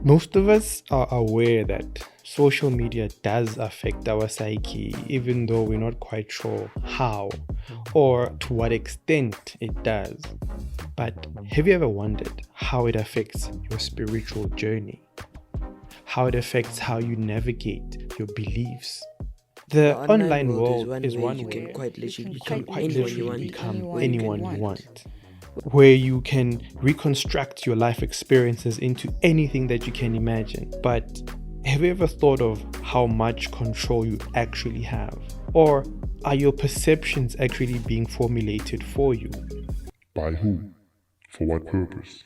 Most of us are aware that social media does affect our psyche, even though we're not quite sure how or to what extent it does. But have you ever wondered how it affects your spiritual journey? How it affects how you navigate your beliefs? The online world is one you where can quite literally you can become quite literally anyone become anyone you want. Where you can reconstruct your life experiences into anything that you can imagine. But have you ever thought of how much control you actually have? Or are your perceptions actually being formulated for you? By who? For what purpose?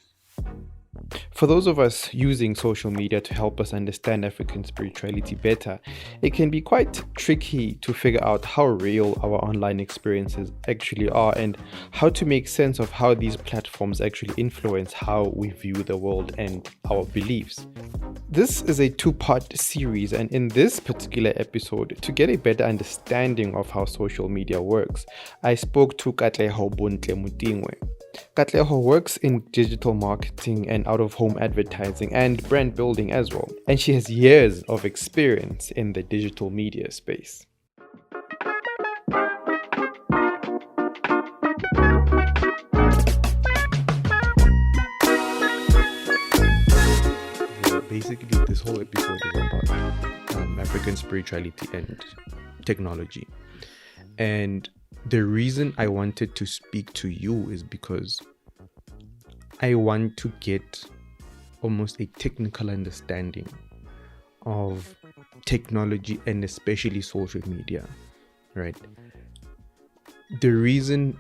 For those of us using social media to help us understand African spirituality better, it can be quite tricky to figure out how real our online experiences actually are and how to make sense of how these platforms actually influence how we view the world and our beliefs. This is a two-part series, and in this particular episode, to get a better understanding of how social media works, I spoke to Katleho. Katleho works in digital marketing and out-of-home advertising and brand building as well, and she has years of experience in the digital media space. Basically, this whole episode is about African spirituality and technology. And the reason I wanted to speak to you is because I want to get almost a technical understanding of technology and especially social media, right? The reason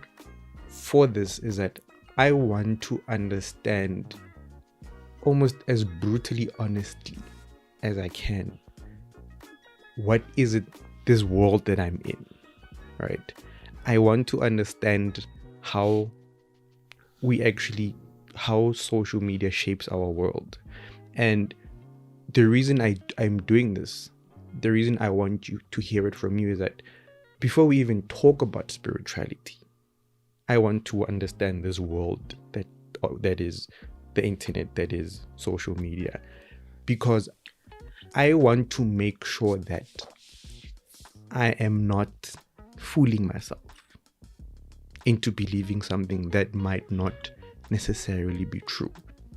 for this is that I want to understand almost as brutally honestly as I can what is it this world that I'm in, right? I want to understand how social media shapes our world. And the reason I'm doing this, the reason I want you to hear it from you is that before we even talk about spirituality, I want to understand this world that is the internet, that is social media, because I want to make sure that I am not fooling myself into believing something that might not necessarily be true.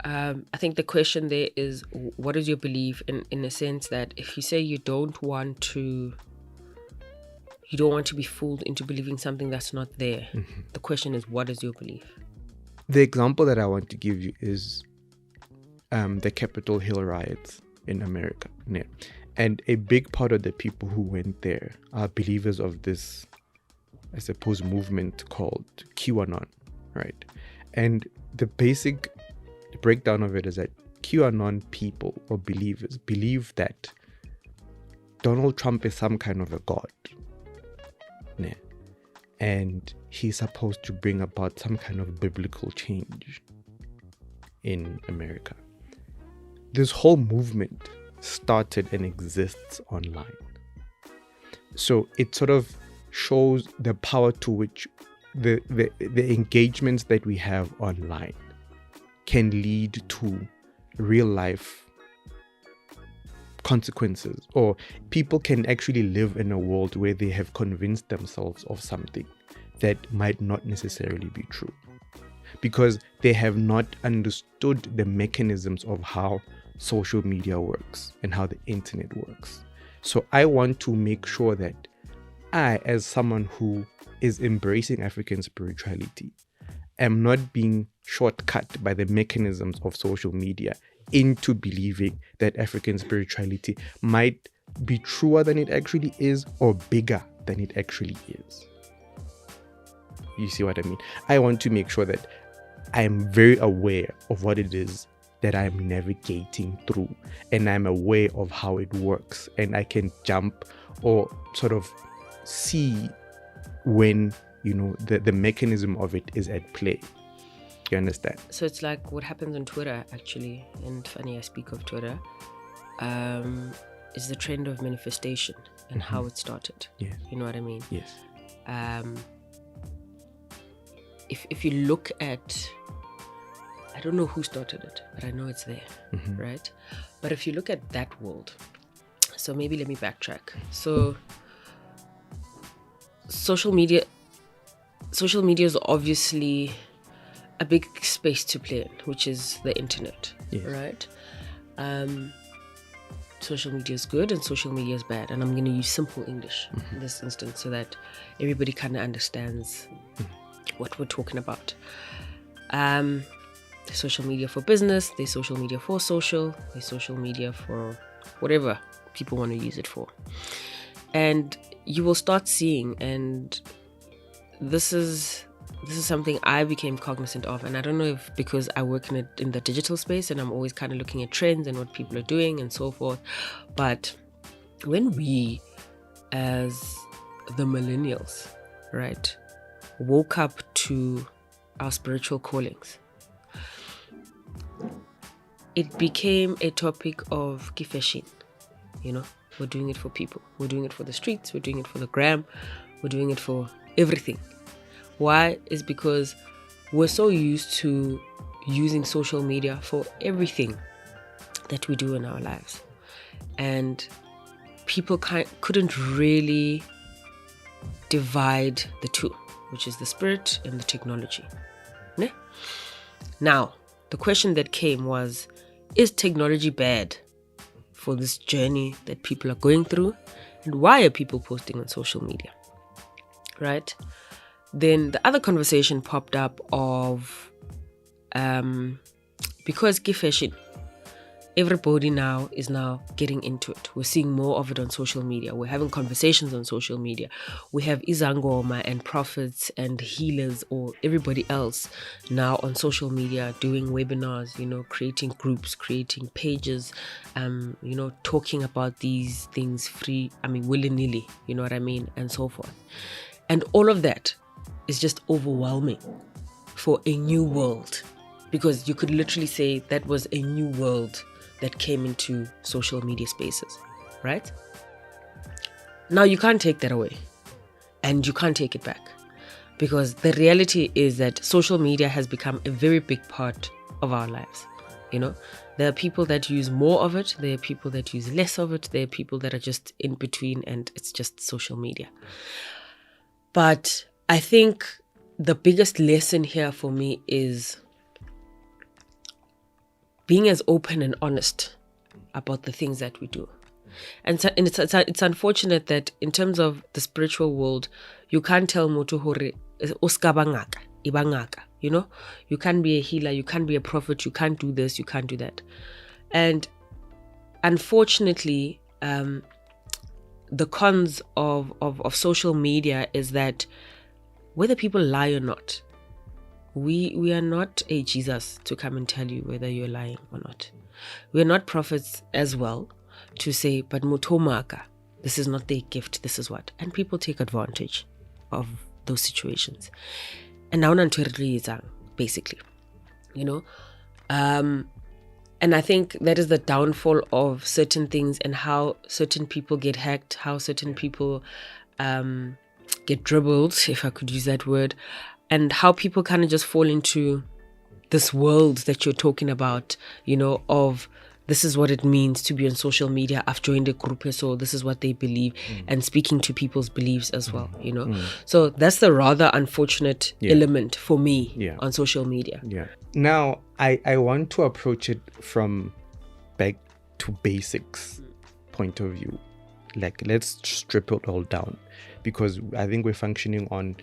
I think the question there is, what is your belief in a sense that if you say you don't want to be fooled into believing something that's not there, the question is, what is your belief? The example that I want to give you is the Capitol Hill riots in America. Yeah. And a big part of the people who went there are believers of this, I suppose, movement called QAnon, right? And the basic breakdown of it is that QAnon people or believers believe that Donald Trump is some kind of a god. Yeah. And he's supposed to bring about some kind of biblical change in America. This whole movement started and exists online. So it sort of shows the power to which the engagements that we have online can lead to real life consequences, or people can actually live in a world where they have convinced themselves of something that might not necessarily be true because they have not understood the mechanisms of how social media works and how the internet works. So I want to make sure that I, as someone who is embracing African spirituality, am not being shortcut by the mechanisms of social media into believing that African spirituality might be truer than it actually is or bigger than it actually is. You see what I mean? I want to make sure that I am very aware of what it is that I'm navigating through, and I'm aware of how it works, and I can jump or sort of see when the mechanism of it is at play. You understand? So it's like what happens on Twitter, actually, and funny I speak of Twitter, is the trend of manifestation and how it started. Yes. You know what I mean? Yes. If you look at, I don't know who started it, but I know it's there, right? But if you look at that world, so maybe let me backtrack. So social media is obviously a big space to play in, which is the internet, Yes. right? Social media is good and social media is bad, and I'm going to use simple English in this instance so that everybody kind of understands what we're talking about. There's social media for business, there's social media for social, there's social media for whatever people want to use it for. And you will start seeing, and this is something I became cognizant of, and I don't know if because I work in the digital space and I'm always kind of looking at trends and what people are doing and so forth, but when we as the millennials, right, woke up to our spiritual callings, it became a topic of kifeshin. We're doing it for people, we're doing it for the streets, we're doing it for the gram, we're doing it for everything. Why? Is because we're so used to using social media for everything that we do in our lives, and people couldn't really divide the two, which is the spirit and the technology. Ne? Now, the question that came was, is technology bad for this journey that people are going through, and why are people posting on social media, right? Then the other conversation popped up of because fashion, everybody now is getting into it. We're seeing more of it on social media. We're having conversations on social media. We have izangoma and prophets and healers or everybody else now on social media doing webinars, creating groups, creating pages, talking about these things willy-nilly, you know what I mean, and so forth. And all of that is just overwhelming for a new world, because you could literally say that was a new world that came into social media spaces, right? Now you can't take that away and you can't take it back, because the reality is that social media has become a very big part of our lives. There are people that use more of it, there are people that use less of it, there are people that are just in between, and it's just social media. But I think the biggest lesson here for me is being as open and honest about the things that we do. And it's unfortunate that in terms of the spiritual world, you can't tell motu hore oskabangaka ibangaka, you can't be a healer, you can't be a prophet, you can't do this, you can't do that. And unfortunately, the cons of social media is that whether people lie or not, we are not a Jesus to come and tell you whether you're lying or not. We are not prophets as well to say, but mutomaka, this is not their gift, this is what. And people take advantage of those situations. And now basically, and I think that is the downfall of certain things and how certain people get hacked, how certain people get dribbled, if I could use that word, and how people kind of just fall into this world that you're talking about, of this is what it means to be on social media. I've joined a group, so this is what they believe, and speaking to people's beliefs as well, So that's the rather unfortunate element for me on social media. Yeah. Now, I want to approach it from back to basics point of view. Like, let's strip it all down, because I think we're functioning on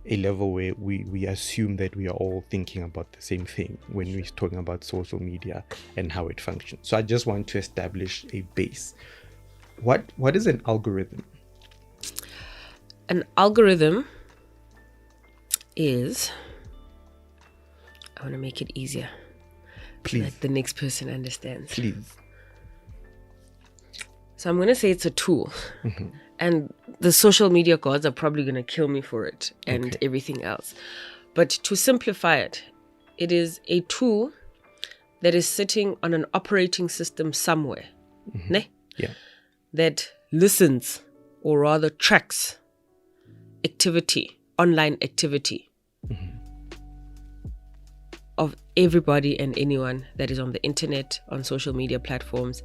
a level where we assume that we are all thinking about the same thing when we're talking about social media and how it functions. So I just want to establish a base. What is an algorithm? An algorithm is, I want to make it easier, Please, so that the next person understands. please. So I'm going to say it's a tool. And the social media gods are probably going to kill me for it and everything else. But to simplify it, it is a tool that is sitting on an operating system somewhere, that listens, or rather tracks activity, online activity of everybody and anyone that is on the internet, on social media platforms,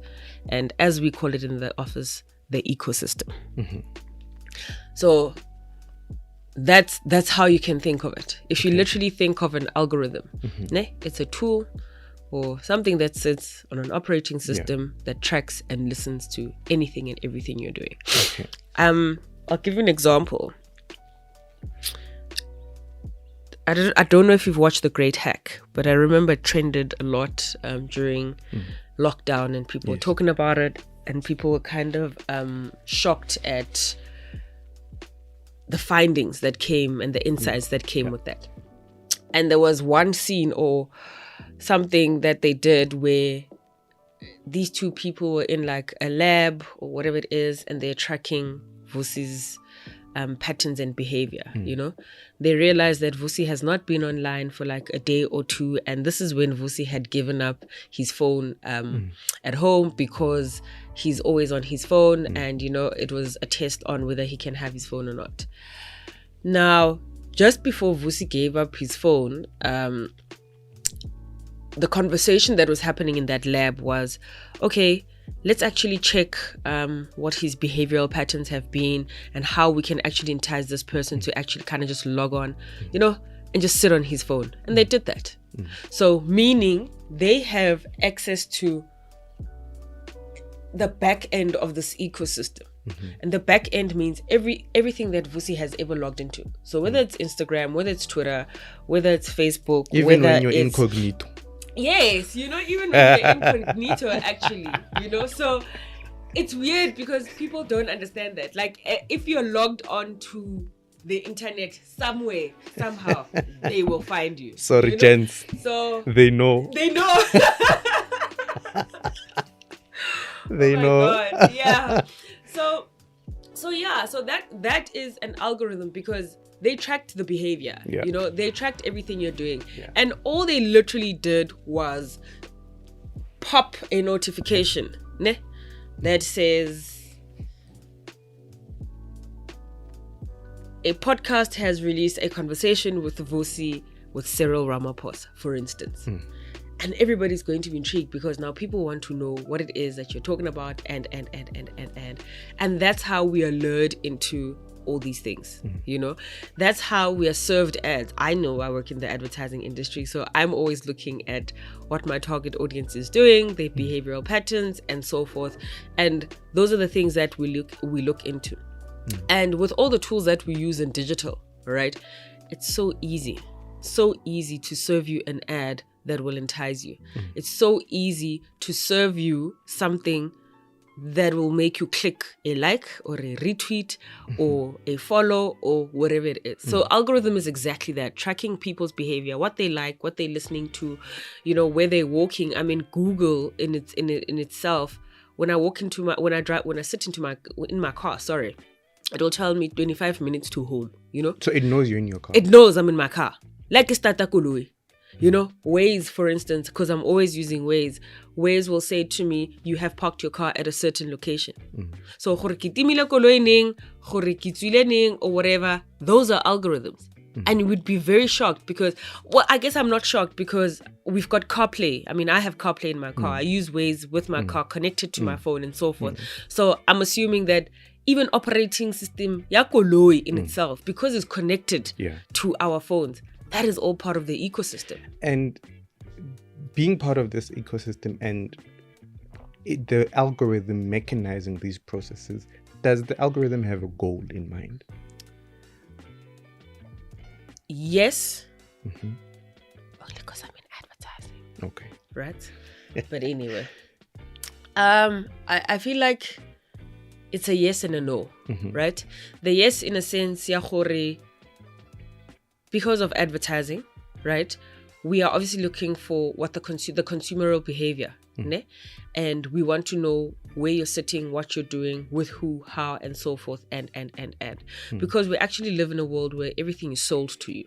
and as we call it in the office, the ecosystem. So that's how you can think of it. If you literally think of an algorithm, it's a tool or something that sits on an operating system that tracks and listens to anything and everything you're doing. I'll give you an example. I don't know if you've watched The Great Hack, but I remember it trended a lot during lockdown, and people were talking about it, and people were kind of shocked at the findings that came and the insights that came with that. And there was one scene or something that they did where these two people were in like a lab or whatever it is, and they're tracking Vusi's patterns and behavior. You know, they realized that Vusi has not been online for like a day or two, and this is when Vusi had given up his phone at home because he's always on his phone, and you know, it was a test on whether he can have his phone or not. Now, just before Vusi gave up his phone, the conversation that was happening in that lab was, okay, let's actually check what his behavioral patterns have been and how we can actually entice this person to actually kind of just log on, you know, and just sit on his phone. And they did that. So meaning they have access to the back end of this ecosystem. And the back end means everything that Vusi has ever logged into. So whether it's Instagram, whether it's Twitter, whether it's Facebook, even whether when you're it's incognito. Yes, you know, even when you're incognito, actually, you know, so it's weird because people don't understand that. Like, if you're logged on to the internet somewhere, somehow, they will find you. Sorry, you know? gents. So They know. they know. They Oh my know. God, yeah. So that is an algorithm because they tracked the behavior. Yeah. You know, they tracked everything you're doing. Yeah. And all they literally did was pop a notification that says a podcast has released a conversation with Vusi with Cyril Ramaphosa, for instance. And everybody's going to be intrigued because now people want to know what it is that you're talking about and that's how we are lured into all these things. You know, that's how we are served ads. I know I work in the advertising industry, so I'm always looking at what my target audience is doing, their behavioral patterns and so forth, and those are the things that we look into. And with all the tools that we use in digital, right, it's so easy to serve you an ad that will entice you. It's so easy to serve you something that will make you click a like or a retweet or a follow or whatever it is. So algorithm is exactly that, tracking people's behavior, what they like, what they're listening to, you know, where they're walking. I mean, Google in itself, when I sit in my car, it will tell me 25 minutes to home, you know? So it knows you're in your car. It knows I'm in my car. Like it's Tatakului. You know, Waze, for instance, because I'm always using Waze. Waze will say to me, you have parked your car at a certain location. So, or whatever, those are algorithms. And you would be very shocked because, well, I guess I'm not shocked because we've got CarPlay. I mean, I have CarPlay in my car. I use Waze with my car connected to my phone and so forth. So I'm assuming that even operating system, Yakoloi in itself, because it's connected to our phones, that is all part of the ecosystem. And being part of this ecosystem and the algorithm mechanizing these processes, does the algorithm have a goal in mind? Yes. Only because I'm in advertising. Okay. Right? But anyway. I feel like it's a yes and a no. Right? The yes in a sense, because of advertising, right? We are obviously looking for what the consumer behavior, and we want to know where you're sitting, what you're doing, with who, how, and so forth, and because we actually live in a world where everything is sold to you.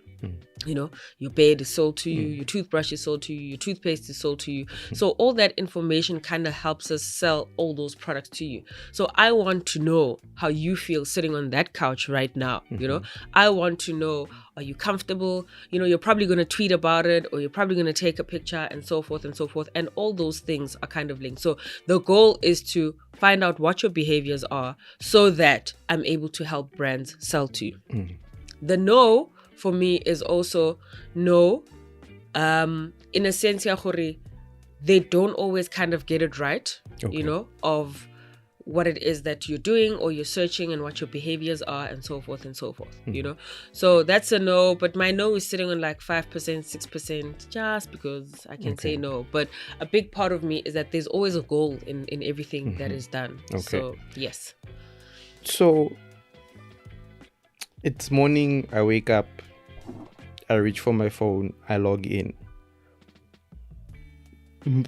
You know, your bed is sold to you, your toothbrush is sold to you, your toothpaste is sold to you. So all that information kind of helps us sell all those products to you. So I want to know how you feel sitting on that couch right now. You know, I want to know, are you comfortable? You know, you're probably going to tweet about it, or you're probably going to take a picture, and so forth and so forth. And all those things are kind of linked. So the goal is to find out what your behaviors are so that I'm able to help brands sell to you. The no for me is also no, in a sense, they don't always kind of get it right, you know, of what it is that you're doing or you're searching and what your behaviors are and so forth and so forth, you know. So that's a no, but my no is sitting on like 5%, 6%, just because I can say no. But a big part of me is that there's always a goal in everything that is done. So, yes. So, it's morning, I wake up, I reach for my phone, I log in.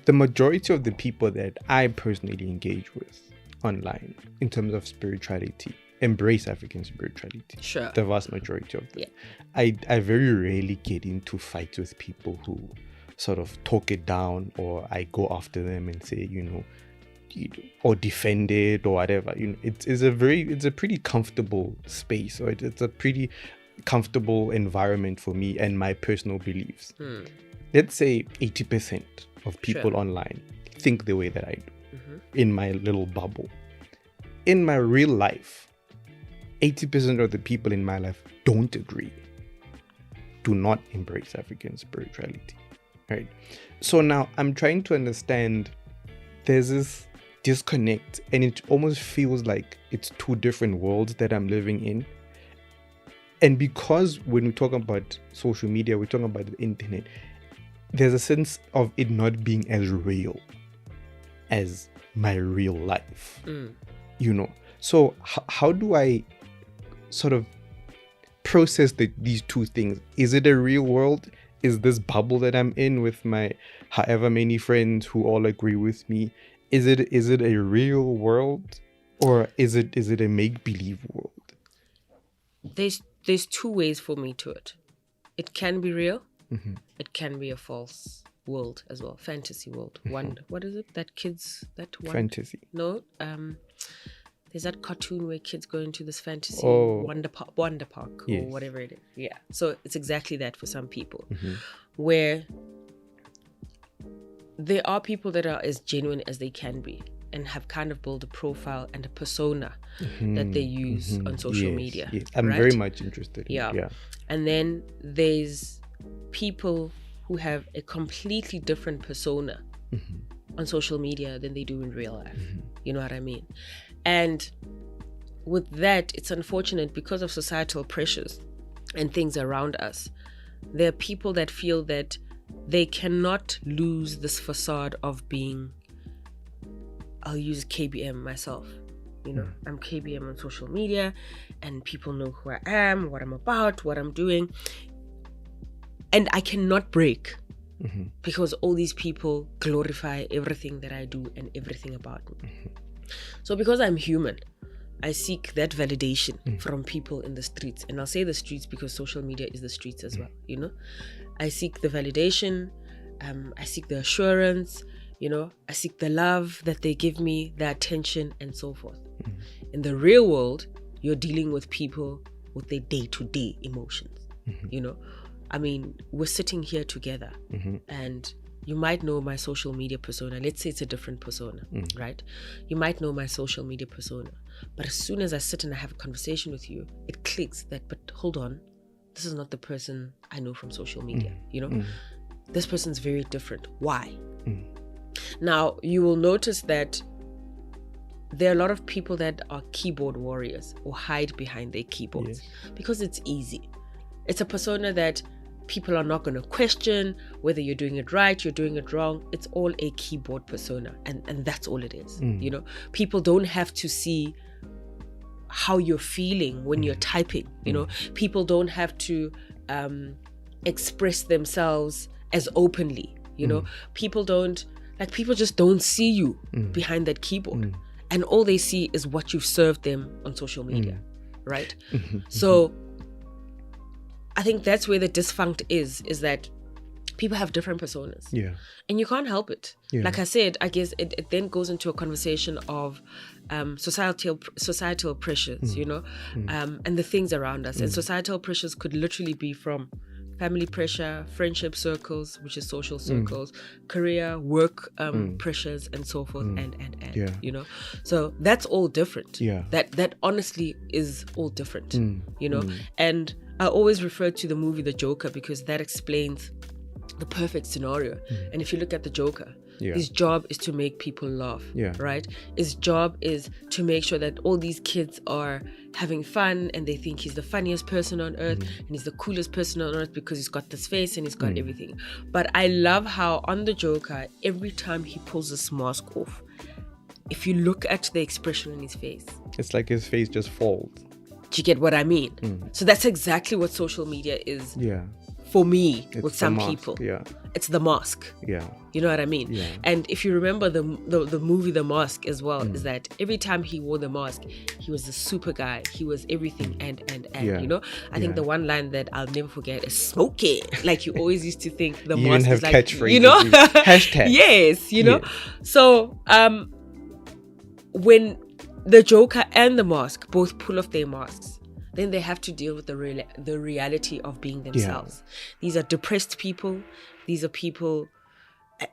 The majority of the people that I personally engage with online in terms of spirituality embrace African spirituality. Sure. The vast majority of them. Yeah. I very rarely get into fights with people who sort of talk it down, or I go after them and say, you know, or defend it or whatever. You know, it's a pretty comfortable space, or it's a pretty comfortable environment for me and my personal beliefs. Let's say 80% of people online think the way that I do in my little bubble. In my real life, 80% of the people in my life don't agree, do not embrace African spirituality, right? So now I'm trying to understand, there's this disconnect, and it almost feels like it's two different worlds that I'm living in. And because when we talk about social media, we're talking about the internet, there's a sense of it not being as real as my real life, you know. So how do I sort of process these two things? Is it a real world? Is this bubble that I'm in with my however many friends who all agree with me, is it a real world, or is it a make-believe world? There's two ways for me to it. It can be real. It can be a false world as well, fantasy world. What is it that kids Fantasy? No, there's that cartoon where kids go into this fantasy Wonder Park or whatever it is. Yeah, so it's exactly that for some people, where there are people that are as genuine as they can be and have kind of built a profile and a persona that they use on social media. Yes. I'm very much interested. Yeah. And then there's people who have a completely different persona on social media than they do in real life. You know what I mean? And with that, it's unfortunate because of societal pressures and things around us. There are people that feel that they cannot lose this facade of being, I'll use KBM myself. You know, I'm KBM on social media and people know who I am, what I'm about, what I'm doing. And I cannot break because all these people glorify everything that I do and everything about me. So because I'm human, I seek that validation from people in the streets. And I'll say the streets because social media is the streets as well, you know. I seek the validation, I seek the assurance, you know, I seek the love that they give me, the attention, and so forth. In the real world, you're dealing with people with their day-to-day emotions, you know. I mean, we're sitting here together and you might know my social media persona. Let's say it's a different persona, right? You might know my social media persona. But as soon as I sit and I have a conversation with you, it clicks that, but hold on, this is not the person I know from social media, you know? This person's very different. Why? Now, you will notice that there are a lot of people that are keyboard warriors or hide behind their keyboards because it's easy. It's a persona that people are not going to question whether you're doing it right, you're doing it wrong. It's all a keyboard persona, and that's all it is. You know, people don't have to see how you're feeling when you're typing. You know, people don't have to express themselves as openly. You know, people just don't see you behind that keyboard, and all they see is what you've served them on social media, right? So I think that's where the disfunct is that people have different personas. Yeah. And you can't help it. Yeah. Like I said, I guess it then goes into a conversation of societal pressures, you know, and the things around us. And societal pressures could literally be from family pressure, friendship circles, which is social circles, career, work pressures, and so forth, and Yeah. you know. So that's all different. Yeah. That honestly is all different, you know. And I always refer to the movie The Joker because that explains the perfect scenario. And if you look at the Joker, his job is to make people laugh, right? His job is to make sure that all these kids are having fun and they think he's the funniest person on earth and he's the coolest person on earth because he's got this face and he's got everything. But I love how on the Joker, every time he pulls this mask off, if you look at the expression on his face, it's like his face just falls. do you get what I mean? So that's exactly what social media is Yeah. for me, It's with the some mask. people. Yeah. It's the mask. Yeah. You know what I mean? Yeah. And if you remember the movie The Mask as well, is that every time he wore the mask, he was the super guy. He was everything and Yeah. you know? I think the one line that I'll never forget is smoky. Like you always used to think the You mask even have is like, catchphrases. you know? Hashtag. Yes, you know? Yeah. So when the Joker and the Mask both pull off their masks, then they have to deal with the reality of being themselves. These are depressed people. These are people,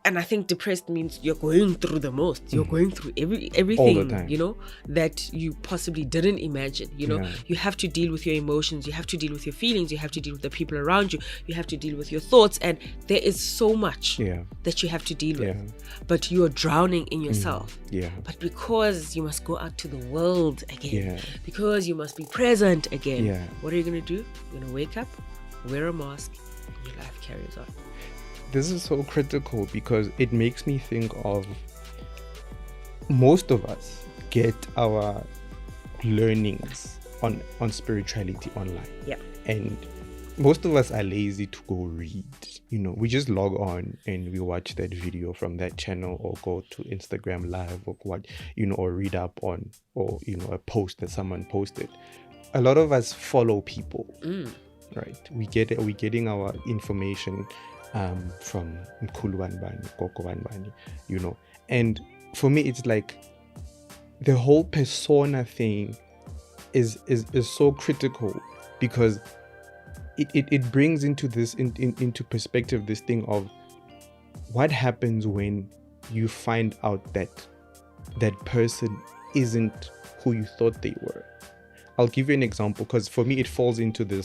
and I think depressed means you're going through the most. You're going through everything, All the time. you know, that you possibly didn't imagine. You know, Yeah. you have to deal with your emotions. You have to deal with your feelings. You have to deal with the people around you. You have to deal with your thoughts, and there is so much that you have to deal with. Yeah. But you are drowning in yourself. Yeah. But because you must go out to the world again, Yeah. because you must be present again, Yeah. what are you going to do? You're going to wake up, wear a mask, and your life carries on. This is so critical because it makes me think of most of us get our learnings on spirituality online. Yeah. And most of us are lazy to go read. You know, we just log on and we watch that video from that channel or go to Instagram live or what, you know, or read up on, or, you know, a post that someone posted. A lot of us follow people, right? We're getting our information from Mkhulu Banbani, Gogo Banbani, you know. And for me, it's like the whole persona thing is so critical because it brings into this into perspective this thing of what happens when you find out that that person isn't who you thought they were. I'll give you an example because for me it falls into the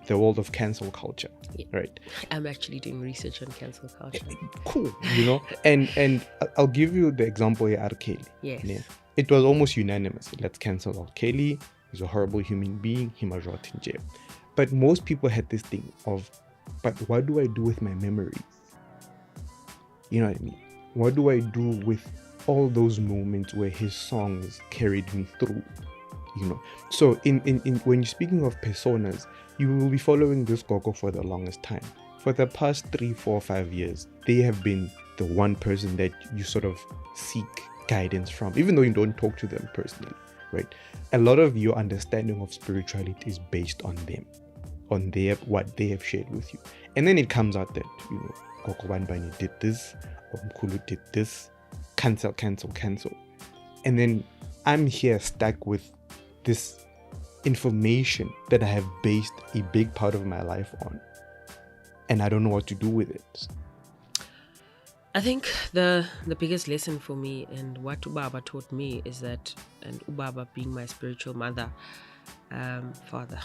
world of cancel culture, right? I'm actually doing research on cancel culture. Cool, you know. And I'll give you the example here, R. Kelly. Yes. Yeah. It was almost unanimous. Let's cancel R. Kelly. He's a horrible human being. He must rot in jail. But most people had this thing of, but what do I do with my memories? You know what I mean? What do I do with all those moments where his songs carried me through? You know. So in when you're speaking of personas, you will be following this Gogo for the longest time. For the past 3, 4, 5 years, they have been the one person that you sort of seek guidance from, even though you don't talk to them personally, right? A lot of your understanding of spirituality is based on them, on what they have shared with you. And then it comes out that, you know, Gogo Banbani did this, or Mkhulu did this, cancel. And then I'm here stuck with this information that I have based a big part of my life on, and I don't know what to do with it. I think the biggest lesson for me and what Ubaba taught me is that, and Ubaba being my spiritual mother, father,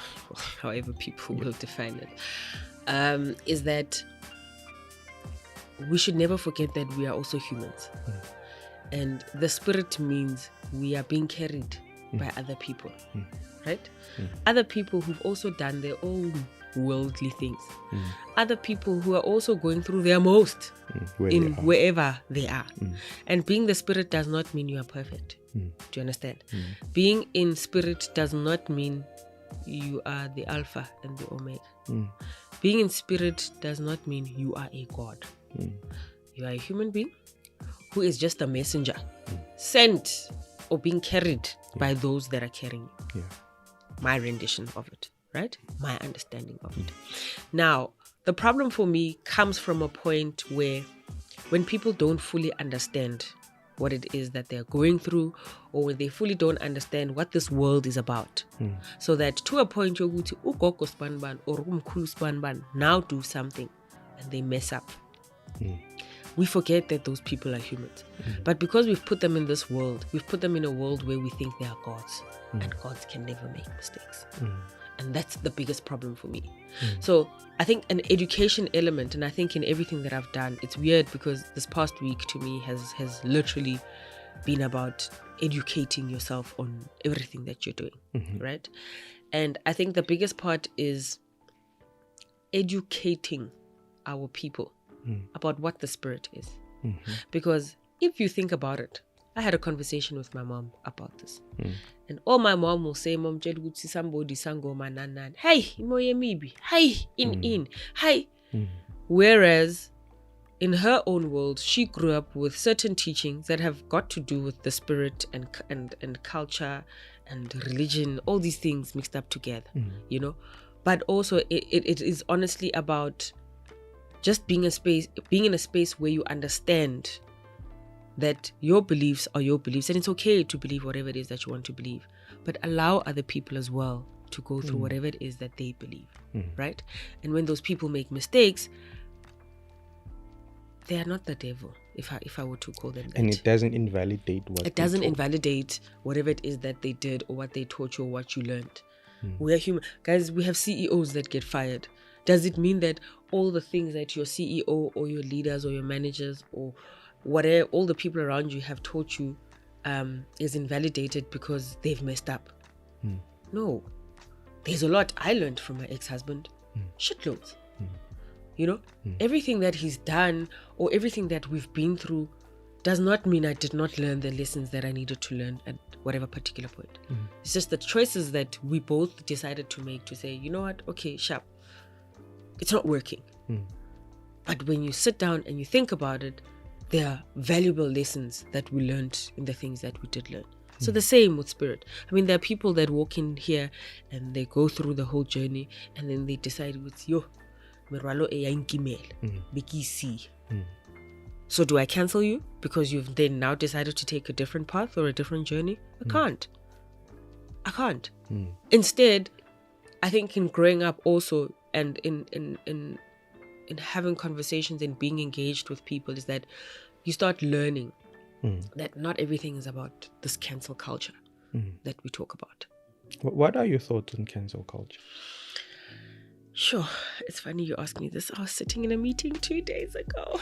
however people will define it, is that we should never forget that we are also humans. And the spirit means we are being carried by other people, right? Other people who've also done their own worldly things. Other people who are also going through their most wherever they are. And being the spirit does not mean you are perfect. Do you understand? Being in spirit does not mean you are the Alpha and the Omega. Being in spirit does not mean you are a God. You are a human being who is just a messenger sent or being carried by those that are carrying you. My rendition of it. right? My understanding of it. Now, the problem for me comes from a point where when people don't fully understand what it is that they're going through, or when they fully don't understand what this world is about. So that to a point you're going to ugogo spanban or umkhulu spanban now do something and they mess up. We forget that those people are humans. But because we've put them in this world, we've put them in a world where we think they are gods, and gods can never make mistakes. And that's the biggest problem for me. So I think an education element, and I think in everything that I've done, it's weird because this past week to me has literally been about educating yourself on everything that you're doing, right? And I think the biggest part is educating our people about what the spirit is. Because if you think about it, I had a conversation with my mom about this. And all my mom will say, Mom, somebody sangoma nanan. Hey, imoye mibi. Hey, in. Hey. Whereas in her own world, she grew up with certain teachings that have got to do with the spirit and culture and religion, all these things mixed up together, you know. But also it is honestly about just being in a space where you understand that your beliefs are your beliefs, and it's okay to believe whatever it is that you want to believe, but allow other people as well to go through whatever it is that they believe, right? And when those people make mistakes, they are not the devil, if I were to call them that. And it doesn't invalidate what it doesn't invalidate whatever it is that they did or what they taught you or what you learned. We are human. Guys, we have CEOs that get fired. Does it mean that all the things that your CEO or your leaders or your managers or whatever, all the people around you have taught you is invalidated because they've messed up? No. There's a lot I learned from my ex-husband. Shitloads. You know, everything that he's done or everything that we've been through does not mean I did not learn the lessons that I needed to learn at whatever particular point. It's just the choices that we both decided to make to say, you know what, okay, sharp, it's not working. But when you sit down and you think about it, there are valuable lessons that we learned in the things that we did learn. So the same with spirit. I mean, there are people that walk in here and they go through the whole journey and then they decide with yo, merwalo e ya nkimela, bekisi. So do I cancel you because you've then now decided to take a different path or a different journey? I can't. Instead, I think in growing up also and in having conversations and being engaged with people is that you start learning that not everything is about this cancel culture that we talk about. What are your thoughts on cancel culture? Sure. It's funny you asked me this. I was sitting in a meeting 2 days ago.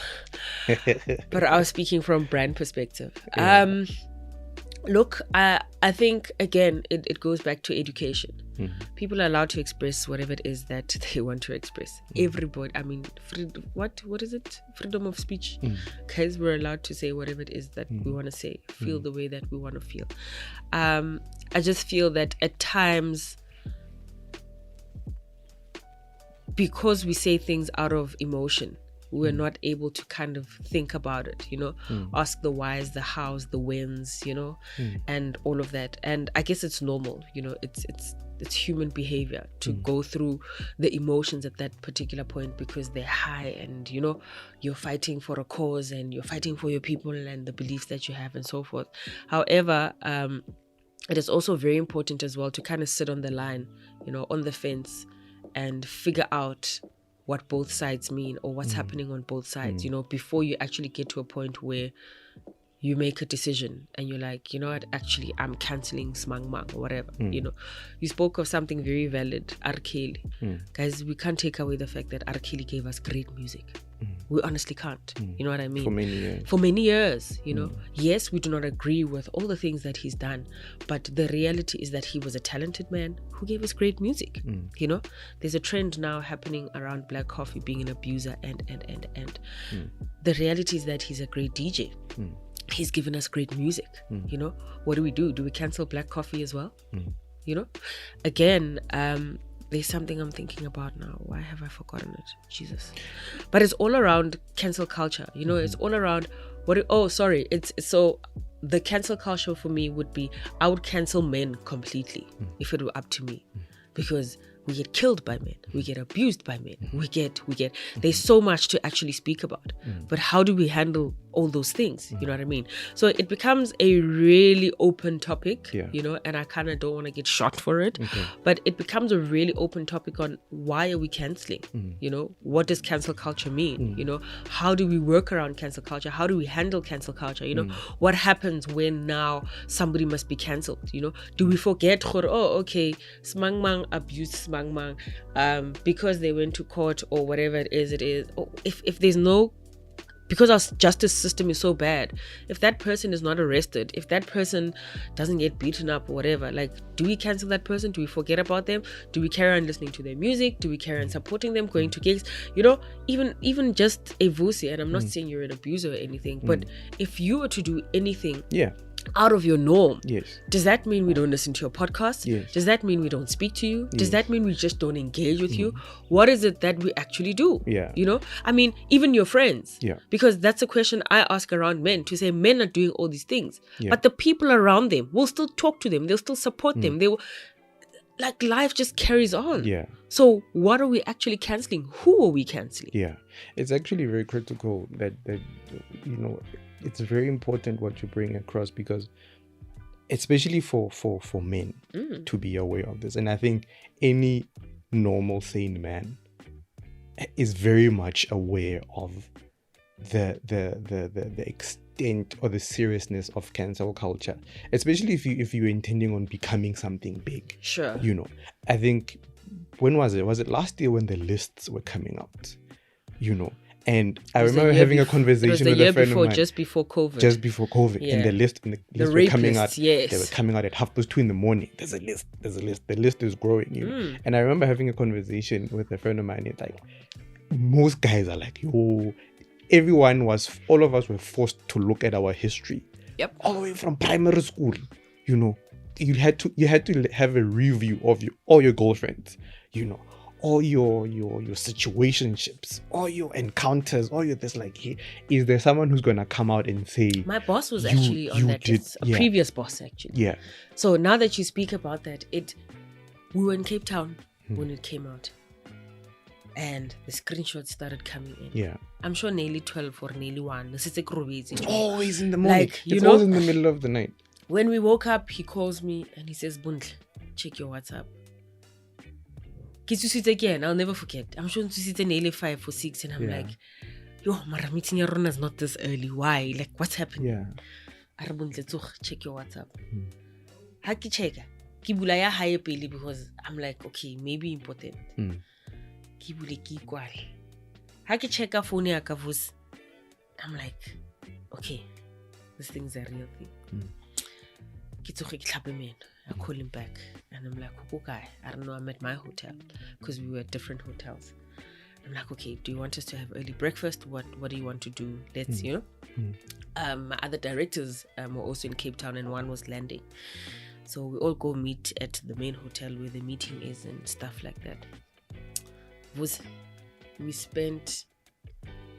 But I was speaking from brand perspective. Yeah. Look, I think, again, it goes back to education. People are allowed to express whatever it is that they want to express. Everybody, I mean, what is it? Freedom of speech. Guys, we're allowed to say whatever it is that we want to say, feel the way that we want to feel. I just feel that at times, because we say things out of emotion, we're not able to kind of think about it, you know, ask the whys, the hows, the whens, you know, and all of that. And I guess it's normal, you know, it's human behavior to go through the emotions at that particular point because they're high and, you know, you're fighting for a cause and you're fighting for your people and the beliefs that you have and so forth. However, it is also very important as well to kind of sit on the line, you know, on the fence and figure out what both sides mean or what's happening on both sides, you know, before you actually get to a point where you make a decision and you're like, you know what, actually I'm cancelling Smang Mang or whatever, you know. You spoke of something very valid, R. Kelly. Guys, we can't take away the fact that R. Kelly gave us great music. We honestly can't. You know what I mean? For many years, you know. Yes, we do not agree with all the things that he's done, but the reality is that he was a talented man who gave us great music. You know, there's a trend now happening around Black Coffee being an abuser and. The reality is that he's a great DJ. He's given us great music. You know, what do? Do we cancel Black Coffee as well? You know, again, there's something I'm thinking about now. Why have I forgotten it? Jesus. But it's all around cancel culture. You know, it's all around it's so the cancel culture for me would be, I would cancel men completely if it were up to me. Because we get killed by men, we get abused by men, we get there's so much to actually speak about. But how do we handle all those things? You know what I mean? So it becomes a really open topic, you know, and I kind of don't want to get shot for it, but it becomes a really open topic on why are we canceling? You know, what does cancel culture mean? You know, how do we work around cancel culture? How do we handle cancel culture? You know, what happens when now somebody must be cancelled? You know, do we forget, oh, okay, smang mang abused smang mang because they went to court or whatever it is, or if there's no, because our justice system is so bad, if that person is not arrested, if that person doesn't get beaten up or whatever, like, do we cancel that person? Do we forget about them? Do we carry on listening to their music? Do we carry on supporting them, going to gigs? You know, even just a vusi, and I'm not saying you're an abuser or anything, but if you were to do anything out of your norm, does that mean we don't listen to your podcast? Does that mean we don't speak to you? Does that mean we just don't engage with you? What is it that we actually do? You know, I mean, even your friends, because that's a question I ask around men, to say men are doing all these things, but the people around them will still talk to them, they'll still support them, they will, like, life just carries on. So what are we actually cancelling? Who are we cancelling? It's actually very critical that you know, it's very important what you bring across, because especially for men to be aware of this, and I think any normal sane man is very much aware of the extent or the seriousness of cancel culture, especially if you're intending on becoming something big. You know, I think, when was it last year when the lists were coming out, you know? And I remember having a conversation with a friend of mine. Just before COVID. And the list were coming out. They were coming out at 2:30 in the morning. There's a list. The list is growing, you know. And I remember having a conversation with a friend of mine. It's like, most guys are like, yo, all of us were forced to look at our history. All the way from primary school, you know. You had to have a review of all your girlfriends, you know, all your situationships, all your encounters, all your this, like, hey, is there someone who's gonna come out and say, my boss was actually on that list, a previous boss actually. So now that you speak about that, we were in Cape Town when it came out, and the screenshots started coming in. I'm sure nearly 12 or nearly 1. This is it's always in the morning, like, it's always in the middle of the night. When we woke up, he calls me and he says, Bundle, check your WhatsApp. Again, I'll never forget. I'm sure it's nearly 5 or 6, and I'm like, yo, my meeting is not this early. Why? Like, what's happening? Check your WhatsApp. Haki check. Kibulaya high because I'm like, okay, maybe important. Kibule ki kwal. Haki check a phone ya kavus. I'm like, okay, this thing's a real thing. I call him back and I'm like, okay, I don't know, I'm at my hotel because we were at different hotels. I'm like, okay, do you want us to have early breakfast? What do you want to do? Let's, you know. My other directors were also in Cape Town, and one was landing. So we all go meet at the main hotel where the meeting is and stuff like that. We spent,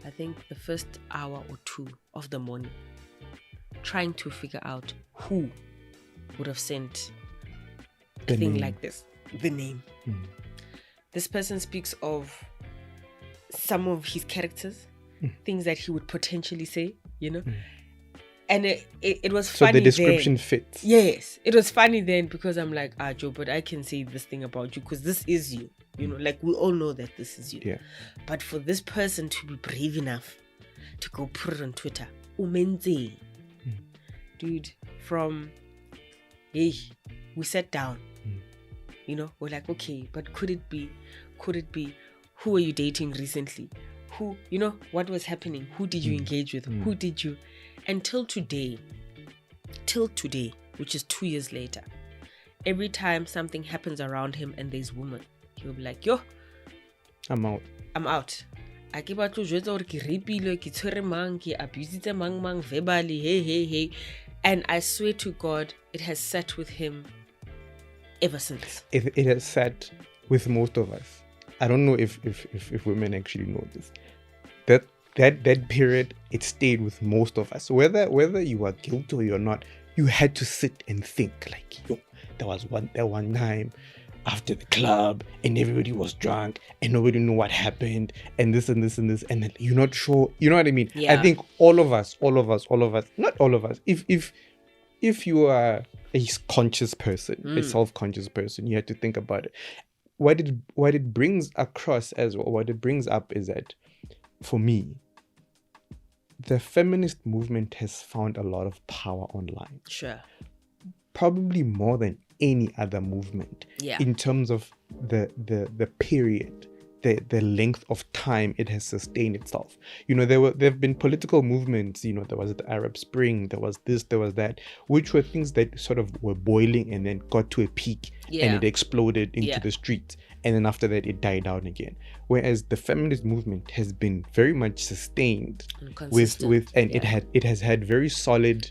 I think, the first hour or 2 of the morning trying to figure out who would have sent a thing like this, the name. This person speaks of some of his characters, things that he would potentially say, you know. And it was funny. So the description fits. Yes, it was funny then, because I'm like, Joe, but I can say this thing about you because this is you. You know, like, we all know that this is you. But for this person to be brave enough to go put it on Twitter, umenze, dude, from, hey, we sat down. You know, we're like, okay, but could it be, who were you dating recently? Who, you know, what was happening? Who did you engage with? Who did you? Until today, which is 2 years later, every time something happens around him and there's woman, he'll be like, yo, I'm out. I keep out to jwetsa ke rapile, ke tshwere mang, ke abusitse mang verbally, hey. And I swear to God, it has sat with him ever since. It has sat with most of us. I don't know if women actually know this. That period, it stayed with most of us. Whether you are guilty or you're not, you had to sit and think like, yo, there was one time after the club and everybody was drunk and nobody knew what happened and this and this and this, and then you're not sure, you know what I mean? Yeah. I think all of us, not all of us, if you are a conscious person, a self-conscious person, you have to think about it. What it brings across as well, what it brings up is that, for me, the feminist movement has found a lot of power online. Sure. Probably more than any other movement. Yeah. In terms of the period, the length of time it has sustained itself. You know, there have been political movements, you know, there was the Arab Spring, there was this, there was that, which were things that sort of were boiling and then got to a peak and it exploded into the streets, and then after that it died down again. Whereas the feminist movement has been very much sustained with it has had very solid,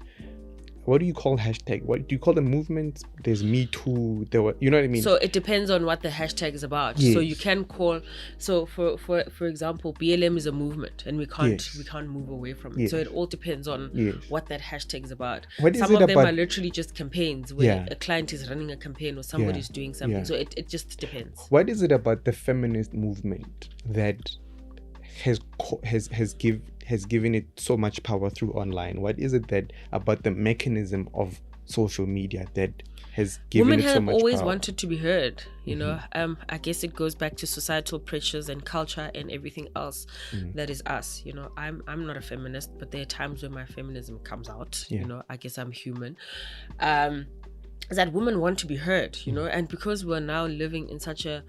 what do you call hashtag? What do you call the movement? There's Me Too. There were, you know what I mean? So it depends on what the hashtag is about. Yes. So you can call. So for example, BLM is a movement, and we can't move away from it. Yes. So it all depends on Yes. what that hashtag is about. What is Some it of them about- are literally just campaigns where a client is running a campaign or somebody's doing something. Yeah. So it just depends. What is it about the feminist movement that has given it so much power through online? What is it that about the mechanism of social media that has given Women it so have much always power? wanted to be heard, you know. I guess it goes back to societal pressures and culture and everything else that is us, you know. I'm not a feminist, but there are times when my feminism comes out, you know. I guess I'm human. Is that women want to be heard, you know, and because we're now living in such a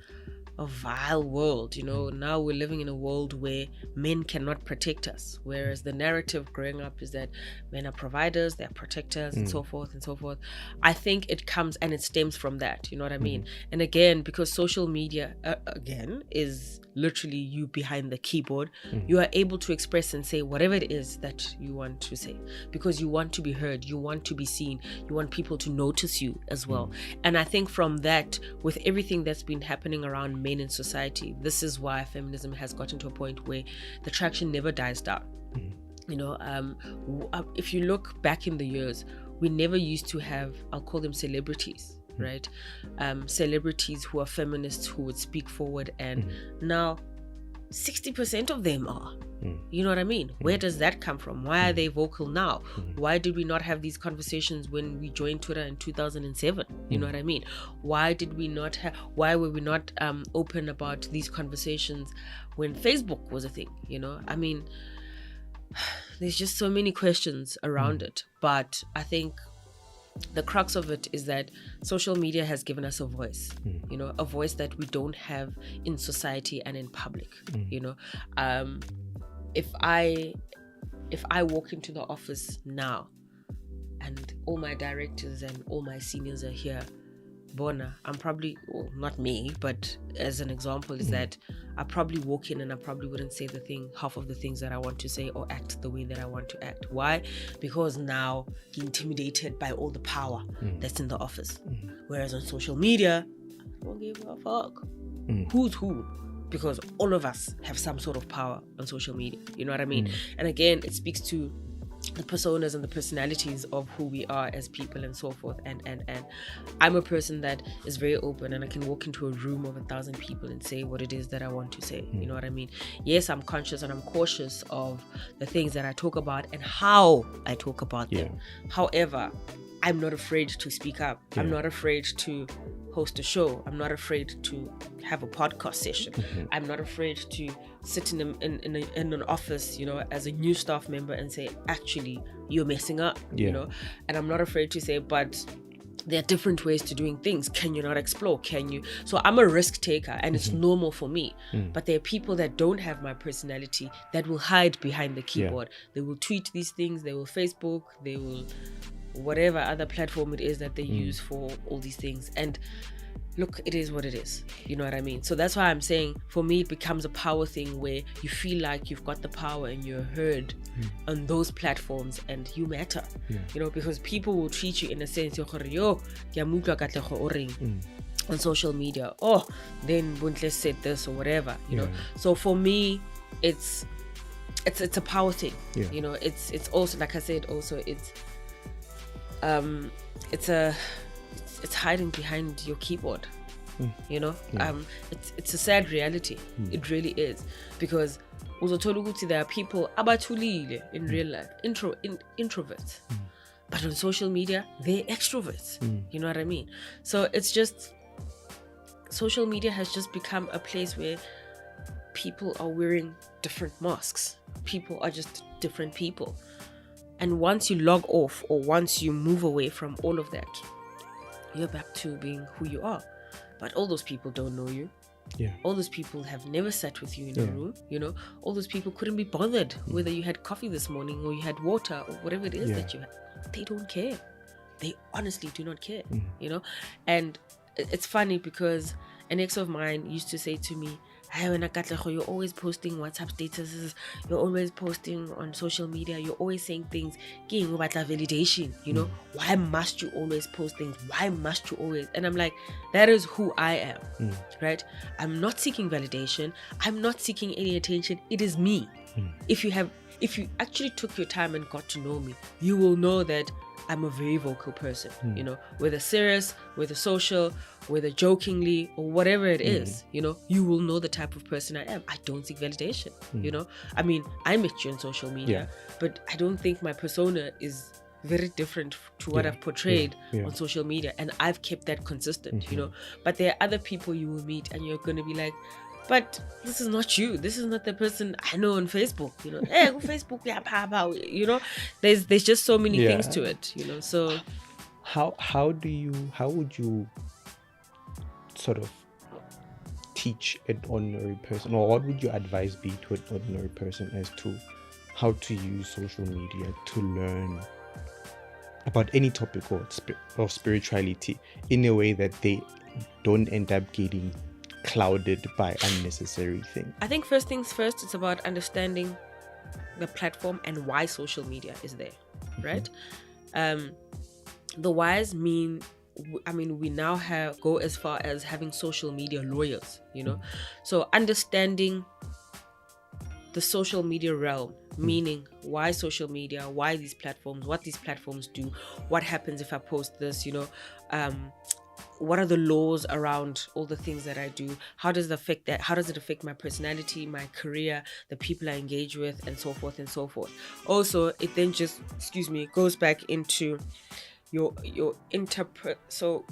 vile world, you know. Now we're living in a world where men cannot protect us, whereas the narrative growing up is that men are providers, they're protectors, and so forth and so forth. I think it comes and it stems from that, you know what I mean? And again, because social media again is literally you behind the keyboard, you are able to express and say whatever it is that you want to say, because you want to be heard, you want to be seen, you want people to notice you as well. And I think from that, with everything that's been happening around men in society, this is why feminism has gotten to a point where the traction never dies down. You know, if you look back in the years, we never used to have, I'll call them celebrities, right? Celebrities who are feminists who would speak forward, and now 60% of them are. You know what I mean? Where does that come from? Why are they vocal now? Why did we not have these conversations when we joined Twitter in 2007? You know what I mean? Why did we not have? Why were we not open about these conversations when Facebook was a thing? You know, I mean, there's just so many questions around it. But I think the crux of it is that social media has given us a voice, you know, a voice that we don't have in society and in public. You know, if I walk into the office now and all my directors and all my seniors are here, Bona, I'm probably, well, not me, but as an example, is that I probably walk in and I probably wouldn't say half of the things that I want to say or act the way that I want to act. Why? Because now you're intimidated by all the power that's in the office. Whereas on social media, I don't give a fuck who's who, because all of us have some sort of power on social media. You know what I mean? And again, it speaks to the personas and the personalities of who we are as people and so forth. And I'm a person that is very open, and I can walk into a room of 1,000 people and say what it is that I want to say. You know what I mean? Yes, I'm conscious and I'm cautious of the things that I talk about and how I talk about them. However, I'm not afraid to speak up. I'm not afraid to host a show. I'm not afraid to have a podcast session. I'm not afraid to sit in an office, you know, as a new staff member and say, actually, you're messing up, you know. And I'm not afraid to say, but there are different ways to doing things. Can you not explore? Can you? So I'm a risk taker, and it's normal for me. But there are people that don't have my personality that will hide behind the keyboard. They will tweet these things. They will Facebook. They will whatever other platform it is that they use for all these things. And look, it is what it is. You know what I mean? So that's why I'm saying, for me, it becomes a power thing where you feel like you've got the power and you're heard on those platforms and you matter. You know, because people will treat you in a sense, yo, Katleho o reng on social media. Oh, then Buntle said this or whatever, you know. So for me, it's a power thing. You know, it's also, like I said, also it's hiding behind your keyboard. You know, it's a sad reality. It really is, because there are people abathulile in real life, introverts, but on social media they're extroverts. You know what I mean? So it's just, social media has just become a place where people are wearing different masks. People are just different people. And once you log off, or once you move away from all of that, you're back to being who you are. But all those people don't know you. Yeah. All those people have never sat with you in a room. You know, all those people couldn't be bothered whether you had coffee this morning or you had water or whatever it is that you had. They don't care. They honestly do not care. You know, and it's funny because an ex of mine used to say to me, "Hey, when Katleho, you're always posting WhatsApp statuses, you're always posting on social media, you're always saying things, getting about validation, you know, why must you always post things? Why must you always?" And I'm like, that is who I am, right? I'm not seeking validation. I'm not seeking any attention. It is me. If you actually took your time and got to know me, you will know that I'm a very vocal person, you know, whether serious, whether social, whether jokingly, or whatever it is, you know, you will know the type of person I am. I don't seek validation, you know. I mean, I met you on social media, but I don't think my persona is very different to what I've portrayed on social media, and I've kept that consistent, you know. But there are other people you will meet and you're going to be like, but this is not you. This is not the person I know on Facebook. You know, hey, go Facebook, yeah, pow. You know, there's just so many things to it. You know, so how would you sort of teach an ordinary person, or what would your advice be to an ordinary person as to how to use social media to learn about any topic or spirituality in a way that they don't end up getting clouded by unnecessary things? I think first things first, it's about understanding the platform and why social media is there, right? The whys mean, I mean, we now go as far as having social media lawyers, you know. So understanding the social media realm, meaning why social media, why these platforms, what these platforms do, what happens if I post this, you know, what are the laws around all the things that I do? How does it affect that? How does it affect my personality, my career, the people I engage with, and so forth and so forth. Also, it then just, goes back into your interpersonal?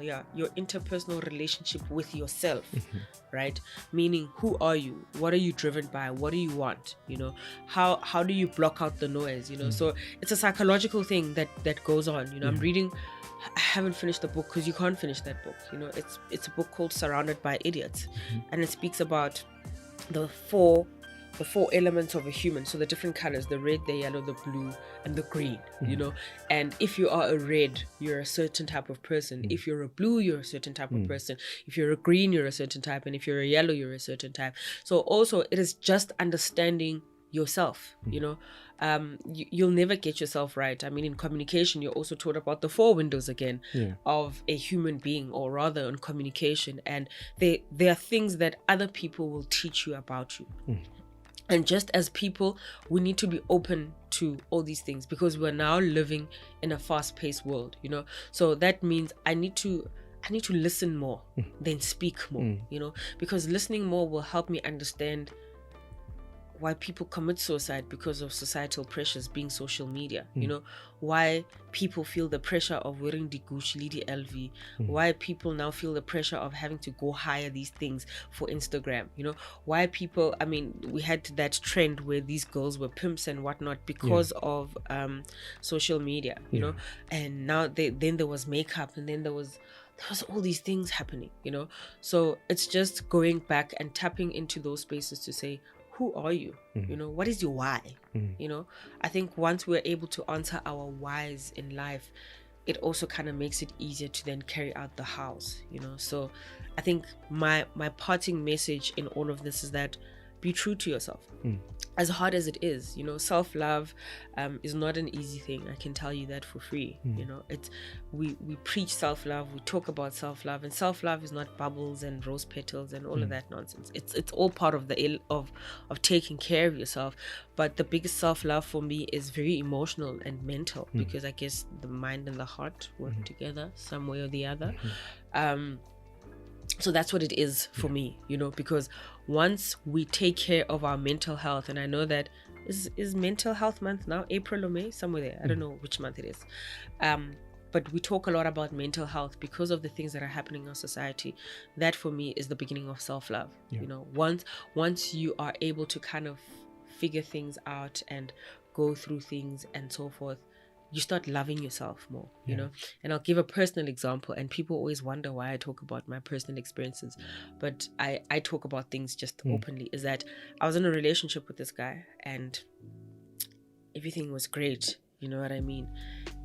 Yeah, your interpersonal relationship with yourself, right? Meaning, who are you? What are you driven by? What do you want? You know, how do you block out the noise? You know, so it's a psychological thing that goes on. You know, I haven't finished the book because you can't finish that book. You know, it's a book called Surrounded by Idiots, and it speaks about the four elements of a human. So the different colors: the red, the yellow, the blue, and the green. You know, and if you are a red, you're a certain type of person. If you're a blue, you're a certain type of person. If you're a green, you're a certain type, and if you're a yellow, you're a certain type. So also, it is just understanding yourself. You know, you'll never get yourself right. I mean, in communication, you're also taught about the 4 windows again of a human being, or rather on communication, and there are things that other people will teach you about you. And just as people, we need to be open to all these things, because we're now living in a fast-paced world, you know. So that means I need to listen more than speak more, you know, because listening more will help me understand why people commit suicide because of societal pressures, being social media, you know, why people feel the pressure of wearing the Gucci, the LV, why people now feel the pressure of having to go hire these things for Instagram, you know, why people, I mean, we had that trend where these girls were pimps and whatnot because of social media, you know, and now then there was makeup, and then there was all these things happening, you know. So it's just going back and tapping into those spaces to say, who are you? You know, what is your why? You know, I think once we're able to answer our whys in life, it also kind of makes it easier to then carry out the hows, you know. So I think my parting message in all of this is that be true to yourself. As hard as it is, self-love is not an easy thing. I can tell you that for free. It's we preach self-love, we talk about self-love, and self-love is not bubbles and rose petals and all of that nonsense. It's all part of the of taking care of yourself. But the biggest self-love for me is very emotional and mental, because I guess the mind and the heart work together some way or the other. So that's what it is for me, because once we take care of our mental health, and I know that is mental health month now, April or May, somewhere there. I don't know which month it is. But we talk a lot about mental health because of the things that are happening in our society. That for me is the beginning of self-love. Once you are able to kind of figure things out and go through things and so forth, you start loving yourself more, And I'll give a personal example, and people always wonder why I talk about my personal experiences, but I talk about things just openly. Is that I was in a relationship with this guy and everything was great, you know what I mean?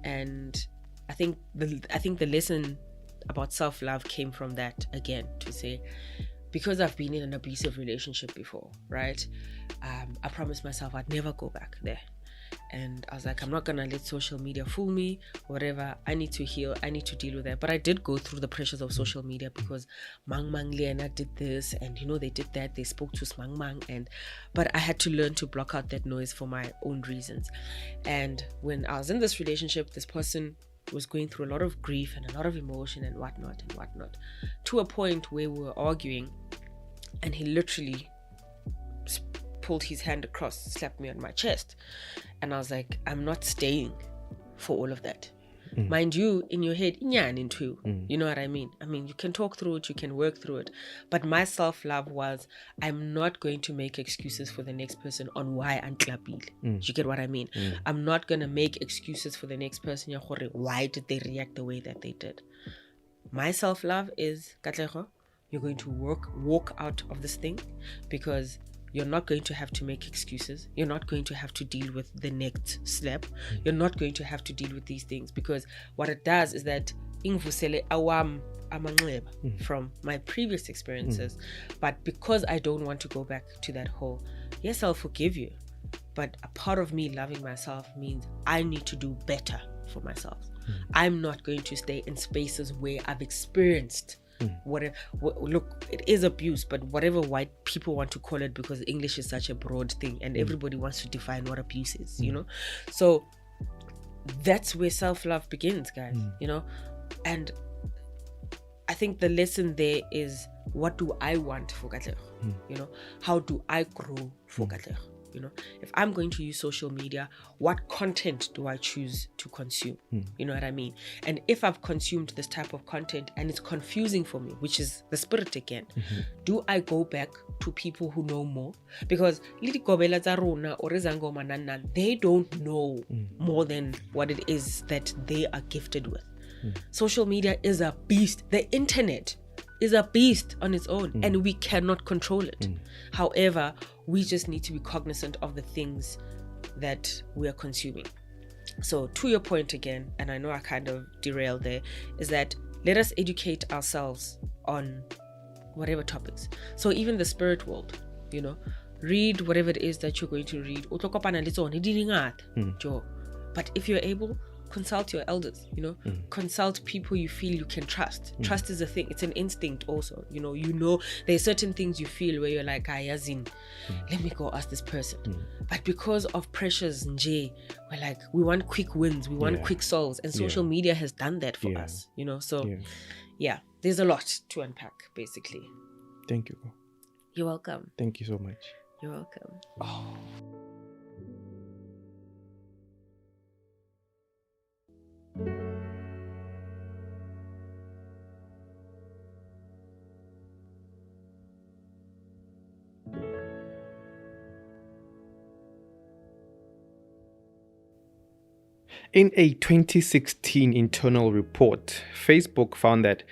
And I think the lesson about self-love came from that, again, to say, because I've been in an abusive relationship before, right? I promised myself I'd never go back there. And I was like, I'm not gonna let social media fool me, whatever. I need to heal, I need to deal with that. But I did go through the pressures of social media, because Mang Liana did this, and they did that, they spoke to Mang, but I had to learn to block out that noise for my own reasons. And when I was in this relationship, this person was going through a lot of grief and a lot of emotion and whatnot, to a point where we were arguing, and he literally pulled his hand across, slapped me on my chest, and I was like, I'm not staying for all of that. Mind you, in your head, you know what I mean? I mean, you can talk through it, you can work through it, but my self-love was, I'm not going to make excuses for the next person on why I'm klabil. You get what I mean? I'm not going to make excuses for the next person, why did they react the way that they did. My self-love is, Katleho, you're going to walk out of this thing, because you're not going to have to make excuses. You're not going to have to deal with the next slap. You're not going to have to deal with these things, because what it does is that from my previous experiences, but because I don't want to go back to that hole, yes, I'll forgive you, but a part of me loving myself means I need to do better for myself. I'm not going to stay in spaces where I've experienced look, it is abuse, but whatever white people want to call it, because English is such a broad thing and everybody wants to define what abuse is, so that's where self-love begins, guys. And I think the lesson there is, what do I want for Katleho? How do I grow for Katleho? If I'm going to use social media, what content do I choose to consume? You know what I mean? And if I've consumed this type of content and it's confusing for me, which is the spirit again, do I go back to people who know more? Because they don't know more than what it is that they are gifted with. Social media is a beast. The internet is a beast on its own, and we cannot control it. However, we just need to be cognizant of the things that we are consuming. So to your point again, and I know I kind of derailed there, is that let us educate ourselves on whatever topics. So even the spirit world, read whatever it is that you're going to read. But if you're able, consult your elders, consult people you feel you can trust. Trust is a thing. It's an instinct also. There's certain things you feel where you're like, let me go ask this person. But because of pressures, we're like, we want quick wins. We want quick solves. And social media has done that for us, So there's a lot to unpack, basically. Thank you. You're welcome. Thank you so much. You're welcome. In a 2016 internal report, Facebook found that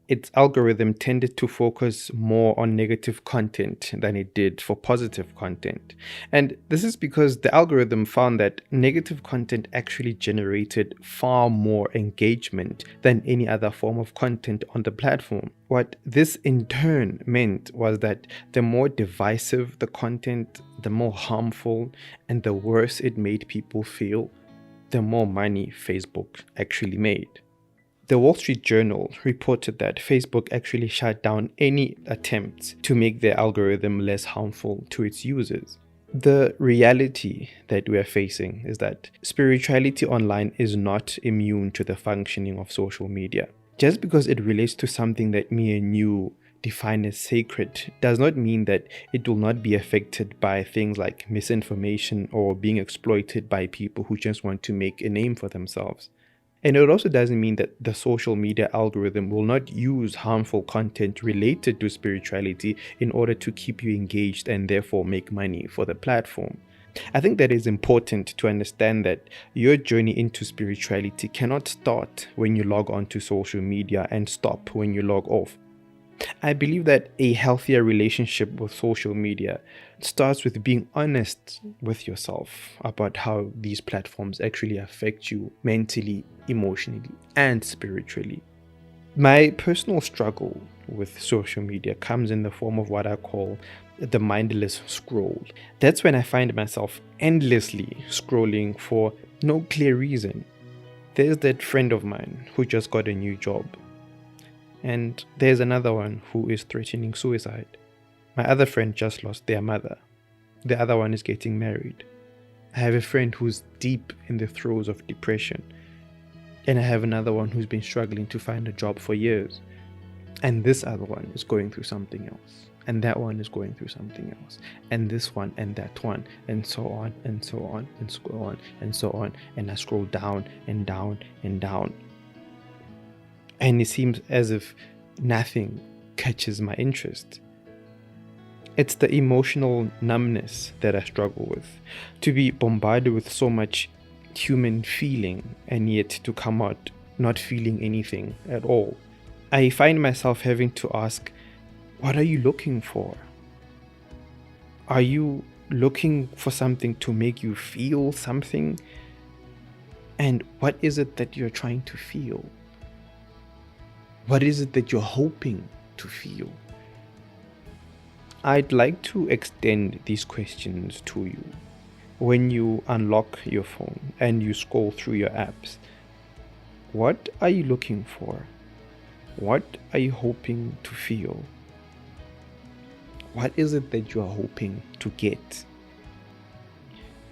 its algorithm tended to focus more on negative content than it did for positive content. And this is because the algorithm found that negative content actually generated far more engagement than any other form of content on the platform. What this in turn meant was that the more divisive the content, the more harmful, and the worse it made people feel, the more money Facebook actually made. The Wall Street Journal reported that Facebook actually shut down any attempts to make their algorithm less harmful to its users. The reality that we are facing is that spirituality online is not immune to the functioning of social media. Just because it relates to something that me and you define as sacred does not mean that it will not be affected by things like misinformation or being exploited by people who just want to make a name for themselves. And it also doesn't mean that the social media algorithm will not use harmful content related to spirituality in order to keep you engaged and therefore make money for the platform. I think that it's important to understand that your journey into spirituality cannot start when you log on to social media and stop when you log off. I believe that a healthier relationship with social media starts with being honest with yourself about how these platforms actually affect you mentally, emotionally, and spiritually. My personal struggle with social media comes in the form of what I call the mindless scroll. That's when I find myself endlessly scrolling for no clear reason. There's that friend of mine who just got a new job. And there's another one who is threatening suicide. My other friend just lost their mother. The other one is getting married. I have a friend who's deep in the throes of depression. And I have another one who's been struggling to find a job for years. And this other one is going through something else. And that one is going through something else. And this one and that one. And so on and so on and so on and so on. And I scroll down and down and down. And it seems as if nothing catches my interest. It's the emotional numbness that I struggle with. To be bombarded with so much human feeling and yet to come out not feeling anything at all. I find myself having to ask, what are you looking for? Are you looking for something to make you feel something? And what is it that you're trying to feel? What is it that you're hoping to feel? I'd like to extend these questions to you. When you unlock your phone and you scroll through your apps, what are you looking for? What are you hoping to feel? What is it that you are hoping to get?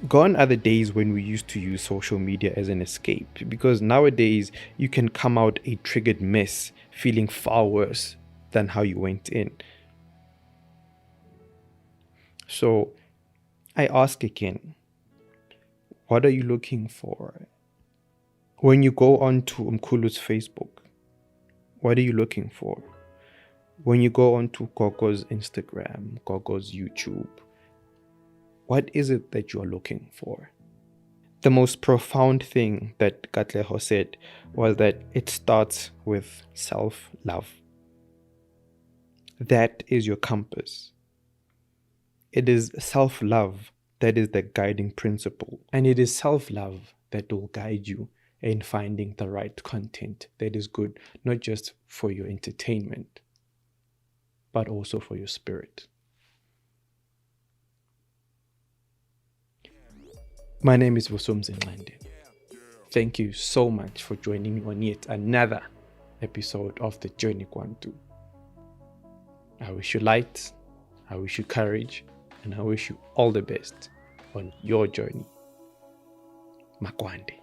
Gone are the days when we used to use social media as an escape, because nowadays you can come out a triggered mess feeling far worse than how you went in. So I ask again, what are you looking for? When you go on to Umkhulu's Facebook, what are you looking for? When you go on to Gogo's Instagram, Gogo's YouTube, what is it that you're looking for? The most profound thing that Katleho said was that it starts with self-love. That is your compass. It is self-love that is the guiding principle. And it is self-love that will guide you in finding the right content that is good, not just for your entertainment, but also for your spirit. My name is Vusum Zinlande. Thank you so much for joining me on yet another episode of The Journey Kwantu. I wish you light, I wish you courage, and I wish you all the best on your journey. Makwande.